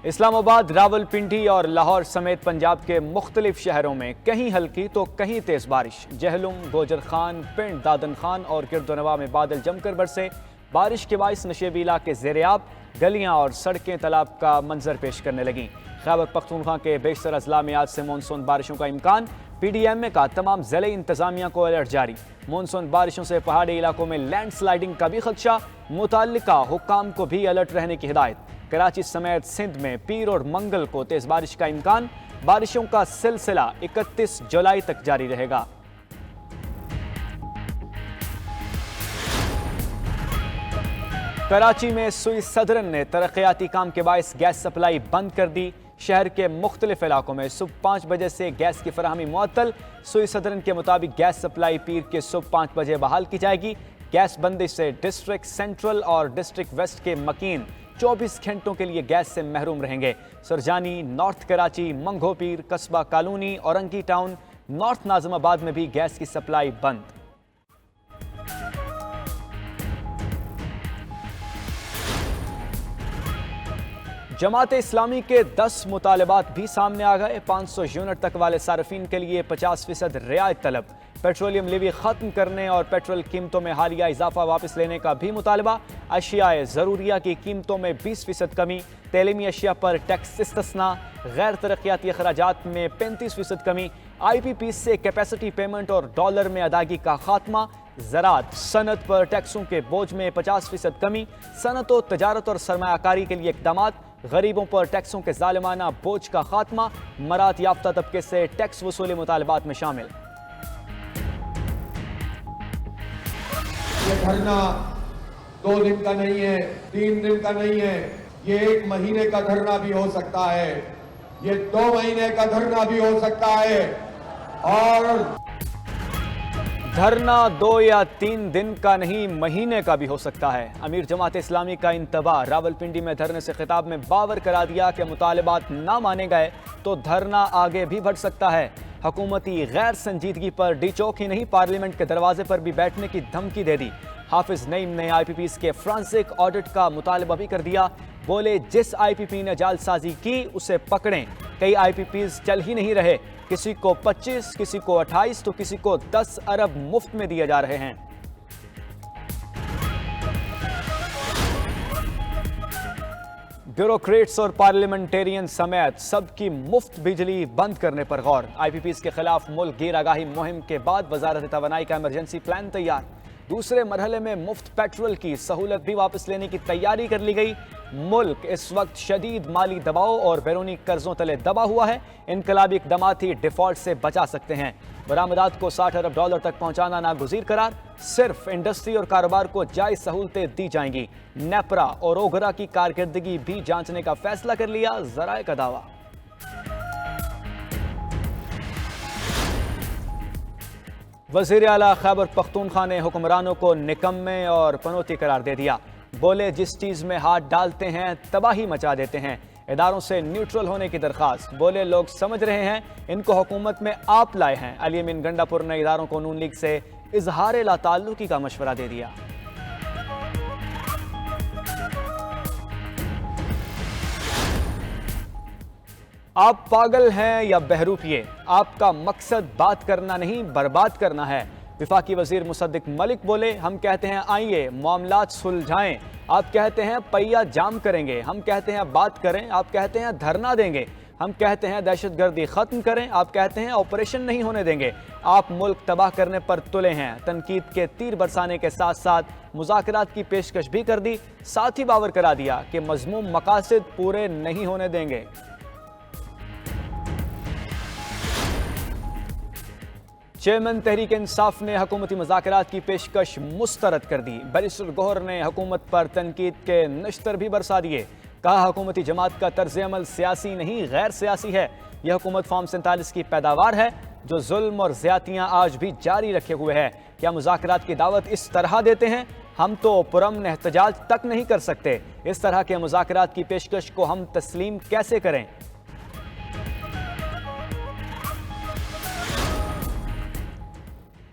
इस्लामाबाद, रावलपिंडी और लाहौर समेत पंजाब के मुख्तलिफ शहरों में कहीं हल्की तो कहीं तेज बारिश। जहलुम, गोजर खान, पिंड, दादन खान और किरदोनवा में बादल जमकर बरसे। बारिश के बाइस नशेबी इलाके ज़ेर-ए-आब, गलियां और सड़कें तालाब का मंजर पेश करने लगीं। खैबर पख्तूनख्वा के बेशतर अजला में आज से मानसून बारिशों का इम्कान। PDMA का तमाम ज़िले इंतजामिया को अलर्ट जारी। मानसून बारिशों से पहाड़ी इलाकों में लैंडस्लाइडिंग का भी खदशा। मुताल्लिका हुक्काम को भी अलर्ट रहने की हिदायत। कराची समेत सिंध में पीर और मंगल को तेज बारिश का इम्कान। बारिशों का सिलसिला 31 जुलाई तक जारी रहेगा। कराची में सुई सदरन ने तरक्याती काम के बायस गैस सप्लाई बंद कर दी। शहर के मुख्तलिफ इलाकों में सुबह 5 बजे से गैस की फराहमी मुअत्तल। सुई सदरन के मुताबिक गैस सप्लाई पीर के सुबह 5 बजे बहाल की जाएगी। गैस बंदिश से डिस्ट्रिक्ट सेंट्रल और डिस्ट्रिक्ट वेस्ट के मकीन 24 घंटों के लिए गैस से महरूम रहेंगे। सरजानी, नॉर्थ कराची, मंगोपीर, कस्बा colony, Orangi town, north Nazimabad में भी गैस की सप्लाई बंद। जमात इस्लामी के 10 मुतालबात भी सामने आ गए। 500 यूनिट तक वाले सार्फिन के लिए 50% रियायत तलब। पेट्रोलियम लेवी खत्म करने और पेट्रोल कीमतों में हालिया इजाफा वापस लेने का भी मुतालबा। अशियाए ज़रूरिया की कीमतों में 20% कमी। तैलीमी अशिया पर टैक्स इस्तिस्ना। गैर तरक्याती अखराजात में 35% कमी। IPP से कैपेसिटी पेमेंट और डॉलर में अदायगी का खात्मा। ज़राअत सनत पर टैक्सों के बोझ में 50% कमी। सनत व तजारत और सरमायाकारी के लिए इक़दामात। गरीबों पर टैक्सों के जालिमाना बोझ का खात्मा। मरात याफ्ता तबके से टैक्स वसूली मुतालबात में शामिल। ये धरना 2 दिन का नहीं है, 3 दिन का नहीं है, ये 1 महीने का धरना भी हो सकता है, ये 2 महीने का धरना भी हो सकता है। और धरना 2 या 3 दिन का नहीं, महीने का भी हो सकता है। अमीर जमात इस्लामी का इंतबा। रावलपिंडी में धरने से खिताब में बावर करा दिया कि मुतालबात ना माने गए तो धरना आगे भी बढ़ सकता है। हुकूमती गैर संजीदगी पर डी चौक ही नहीं, पार्लियामेंट के दरवाजे पर भी बैठने की धमकी दे दी। हाफिज नईम ने IPPs के फ्रांसिक ऑडिट का मुतालबा भी कर दिया। बोले, जिस IPP ने जालसाजी की उसे पकड़ें। कई IPPs चल ही नहीं रहे। किसी को 25, किसी को 28 तो किसी को 10 अरब मुफ्त में दिए जा रहे हैं। ब्यूरोक्रेट्स और पार्लियामेंटेरियन समेत सबकी मुफ्त बिजली बंद करने पर गौर। IPPs के खिलाफ मुल्क गिर आगाही मुहिम के बाद वजारत तवानाई का इमरजेंसी प्लान तैयार। दूसरे मरहले में मुफ्त पेट्रोल की सहूलत भी वापस लेने की तैयारी कर ली गई। मुल्क इस वक्त शदीद माली दबाव और बैरूनी कर्जों तले दबा हुआ है। इनकलाबी इक़दामात ही डिफॉल्ट से बचा सकते हैं। बरामदात को $60 अरब तक पहुंचाना नागुज़ीर करार। सिर्फ इंडस्ट्री और कारोबार को जायज़ सहूलतें दी जाएंगी। नेपरा और ओगरा की कारकर्दगी भी जांचने का फैसला कर लिया, ज़राए का दावा। वज़ीर आला खैबर पख्तूनख्वा ने हुक्मरानों को निकम्मे और पनौती करार दे दिया। बोले, जिस चीज़ में हाथ डालते हैं तबाही मचा देते हैं। इदारों से न्यूट्रल होने की दरख्वास्त। बोले, लोग समझ रहे हैं इनको हुकूमत में आप लाए हैं। अली अमीन गंडापुर ने इदारों को नून लीग से इजहार लाताल्लुकी का मशवरा दे दिया। आप पागल हैं या बहरूपिये, आपका मकसद बात करना नहीं बर्बाद करना है। विफाकी वजीर मुसद्दिक मलिक बोले, हम कहते हैं आइए मामलात सुलझाएं, आप कहते हैं पहिया जाम करेंगे, हम कहते हैं बात करें, आप कहते हैं धरना देंगे, हम कहते हैं दहशतगर्दी खत्म करें, आप कहते हैं ऑपरेशन नहीं होने देंगे। आप मुल्क तबाह करने पर तुले हैं। तनकीद के तीर बरसाने के साथ साथ मुज़ाकरात की पेशकश भी कर दी। साथ ही बावर करा दिया कि मज़मूम मकासद पूरे नहीं होने देंगे। चेयरमैन तहरीक इंसाफ ने हुकूमती मुज़ाकरात की पेशकश मुस्तरद कर दी। बैरिस्टर गौहर ने हुकूमत पर तनकीद के नश्तर भी बरसा दिए। कहा, हुकूमती जमात का तर्ज अमल सियासी नहीं गैर सियासी है। यह हुकूमत फॉर्म 47 की पैदावार है जो जुल्म और ज़्यादतियाँ आज भी जारी रखे हुए है। क्या मुज़ाकरात की दावत इस तरह देते हैं? हम तो पुरअमन एहतजाज तक नहीं कर सकते। इस तरह के मुज़ाकरात की पेशकश को हम तस्लीम कैसे करें?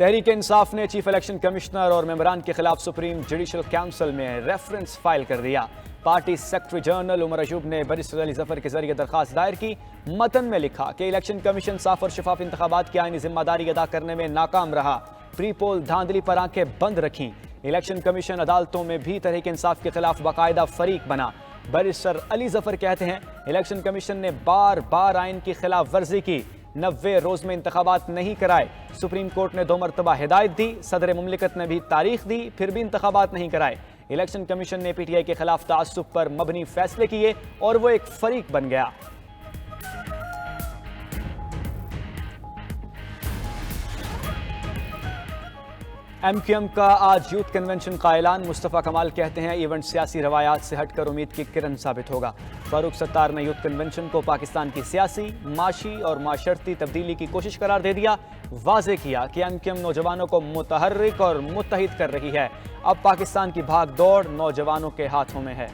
तहरीक इंसाफ ने चीफ इलेक्शन कमिश्नर और मेंबरान के खिलाफ सुप्रीम जुडिशल काउंसिल में रेफरेंस फाइल कर दिया। Party secretary general Umar Ayub ने बैरिस्टर अली जफर के जरिए दरखास्त दायर की। मतन में लिखा कि इलेक्शन कमीशन साफ और शफाफ इंतखाबात की आईनी जिम्मेदारी अदा करने में नाकाम रहा, प्री पोल धांधली पर आंखें बंद रखीं। इलेक्शन कमीशन अदालतों में भी तहरीक इंसाफ के खिलाफ बाकायदा फरीक बना। बैरिस्टर अली जफर कहते हैं इलेक्शन कमीशन ने बार बार आइन की खिलाफ वर्जी की, 90 रोज में इंतखाबात नहीं कराए। सुप्रीम कोर्ट ने 2 मरतबा हिदायत दी, सदर मुमलिकत ने भी तारीख दी, फिर भी इंतखाबात नहीं कराए। इलेक्शन कमीशन ने पीटीआई के खिलाफ तासुब पर मबनी फैसले किए और वो एक फरीक बन गया। एमक्यूएम का आज यूथ कन्वेंशन का ऐलान। मुस्तफ़ा कमाल कहते हैं इवेंट सियासी रवायात से हटकर उम्मीद की किरण साबित होगा। फारूक सत्तार ने यूथ कन्वेंशन को पाकिस्तान की सियासी, माशी और माशरती तब्दीली की कोशिश करार दे दिया। वाज़ेह किया कि एमक्यूएम नौजवानों को मुतहर्रिक और मुत्तहिद कर रही है। अब पाकिस्तान की भाग दौड़ नौजवानों के हाथों में है।